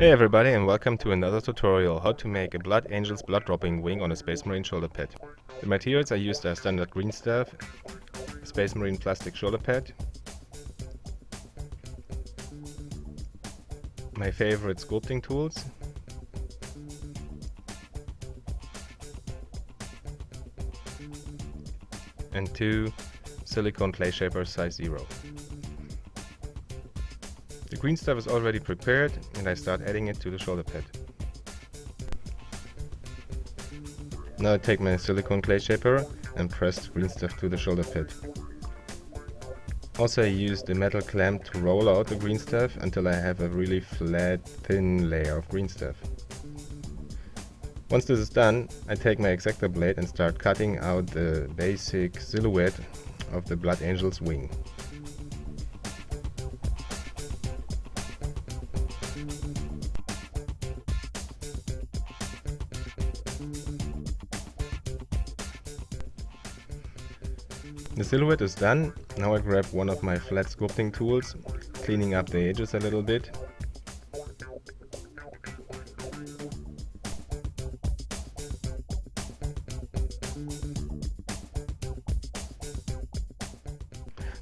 Hey everybody, and welcome to another tutorial how to make a Blood Angel's blood dropping wing on a Space Marine shoulder pad. The materials I used are standard green stuff, Space Marine plastic shoulder pad, my favorite sculpting tools, and two silicone clay shapers size 0. The green stuff is already prepared and I start adding it to the shoulder pad. Now I take my silicone clay shaper and press the green stuff to the shoulder pad. Also I use the metal clamp to roll out the green stuff until I have a really flat, thin layer of green stuff. Once this is done, I take my X-Acto blade and start cutting out the basic silhouette of the Blood Angel's wing. The silhouette is done. Now I grab one of my flat sculpting tools, cleaning up the edges a little bit.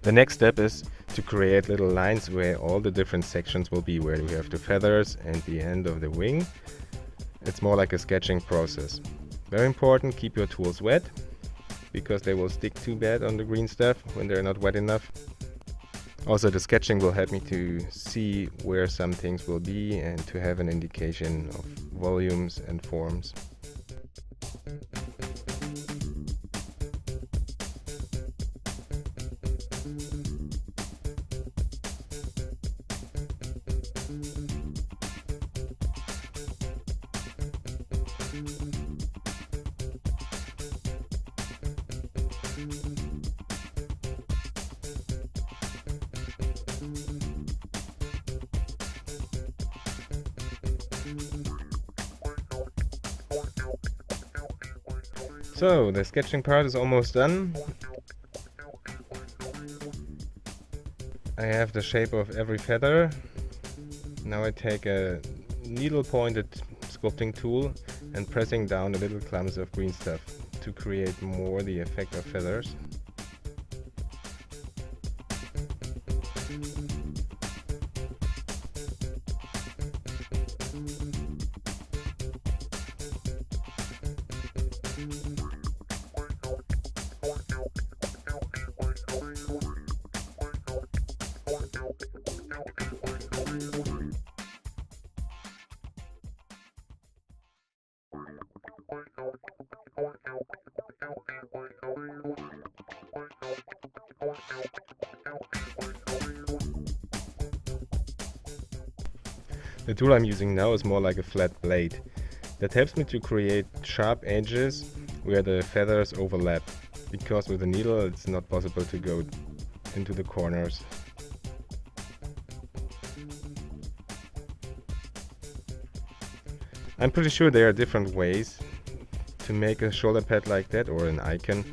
The next step is to create little lines where all the different sections will be, where we have the feathers and the end of the wing. It's more like a sketching process. Very important, keep your tools wet, because they will stick too bad on the green stuff when they're not wet enough. Also, the sketching will help me to see where some things will be and to have an indication of volumes and forms. So, the sketching part is almost done. I have the shape of every feather. Now I take a needle-pointed sculpting tool and pressing down the little clumps of green stuff to create more the effect of feathers. The tool I'm using now is more like a flat blade. That helps me to create sharp edges where the feathers overlap, because with a needle it's not possible to go into the corners. I'm pretty sure there are different ways to make a shoulder pad like that, or an icon,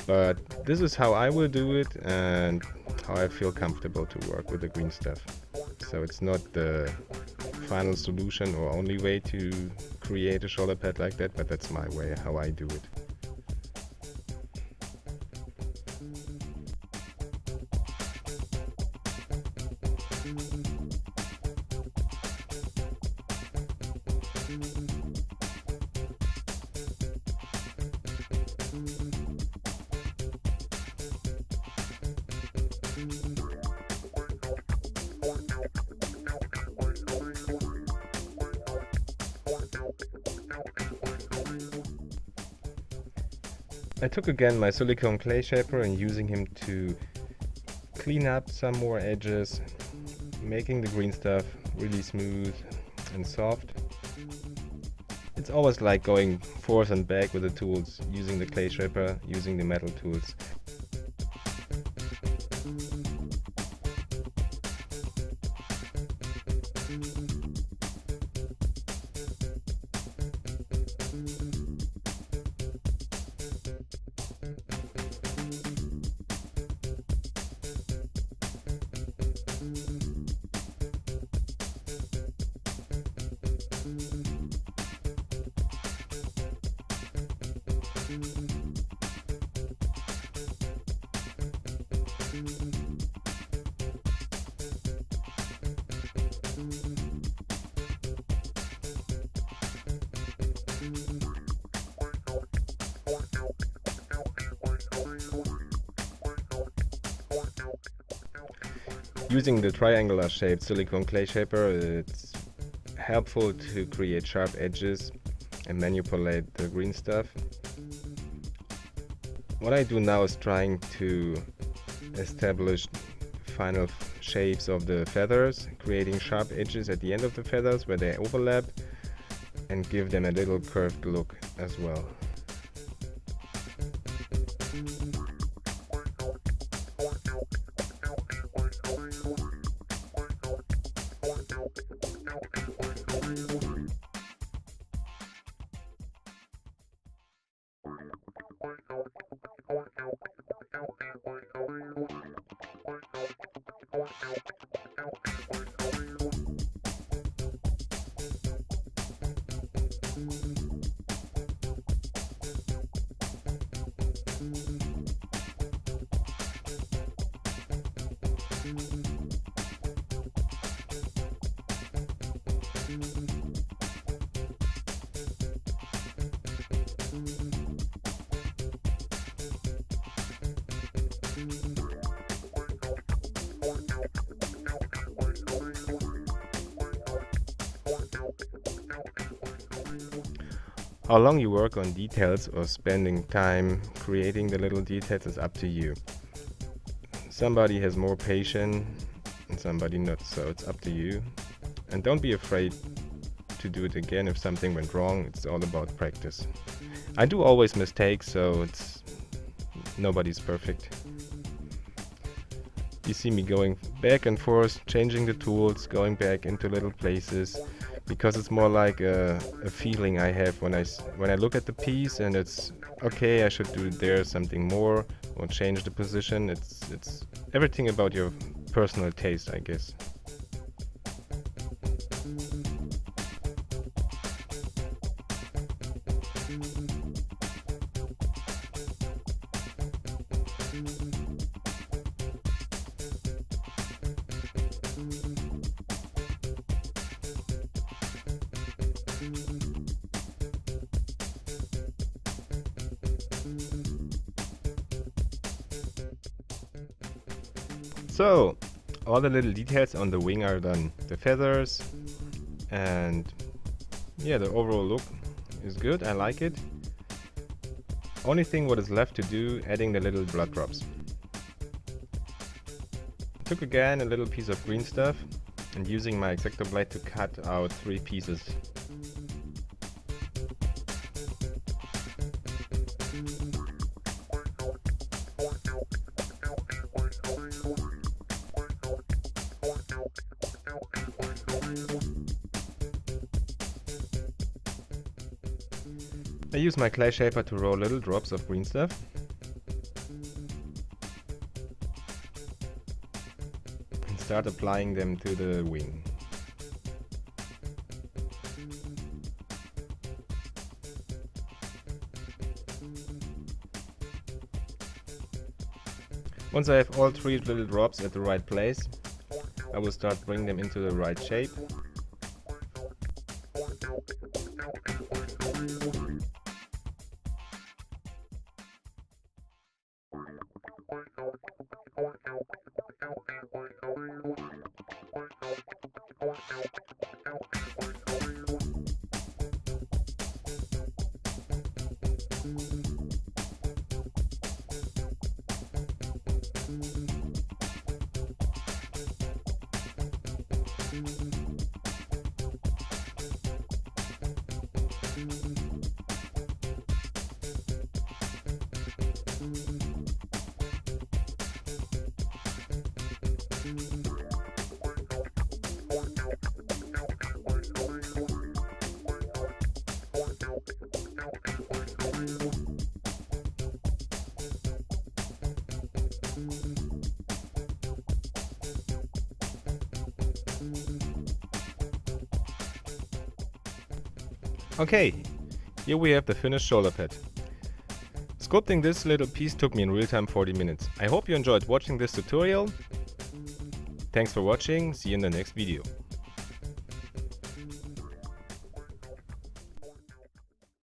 but this is how I will do it and how I feel comfortable to work with the green stuff. So it's not the final solution or only way to create a shoulder pad like that, but that's my way, how I do it. I took again my silicone clay shaper and using him to clean up some more edges, making the green stuff really smooth and soft. It's always like going forth and back with the tools, using the clay shaper, using the metal tools. Using the triangular shaped silicone clay shaper, it's helpful to create sharp edges and manipulate the green stuff. What I do now is trying to establish final shapes of the feathers, creating sharp edges at the end of the feathers where they overlap, and give them a little curved look as well. How long you work on details or spending time creating the little details is up to you. Somebody has more patience and somebody not, so it's up to you. And don't be afraid to do it again if something went wrong. It's all about practice. I do always mistakes, so nobody's perfect. You see me going back and forth, changing the tools, going back into little places, because it's more like a feeling I have when I look at the piece and it's okay, I should do there something more or change the position. It's everything about your personal taste, I guess. So, all the little details on the wing are done. The feathers and yeah, the overall look is good. I like it. Only thing what is left to do, adding the little blood drops. Took again a little piece of green stuff and using my X-Acto blade to cut out 3 pieces. I use my clay shaper to roll little drops of green stuff. And start applying them to the wing. Once I have all 3 little drops at the right place, I will start bringing them into the right shape. Okay, here we have the finished shoulder pad. Sculpting this little piece took me in real time 40 minutes. I hope you enjoyed watching this tutorial. Thanks for watching, see you in the next video.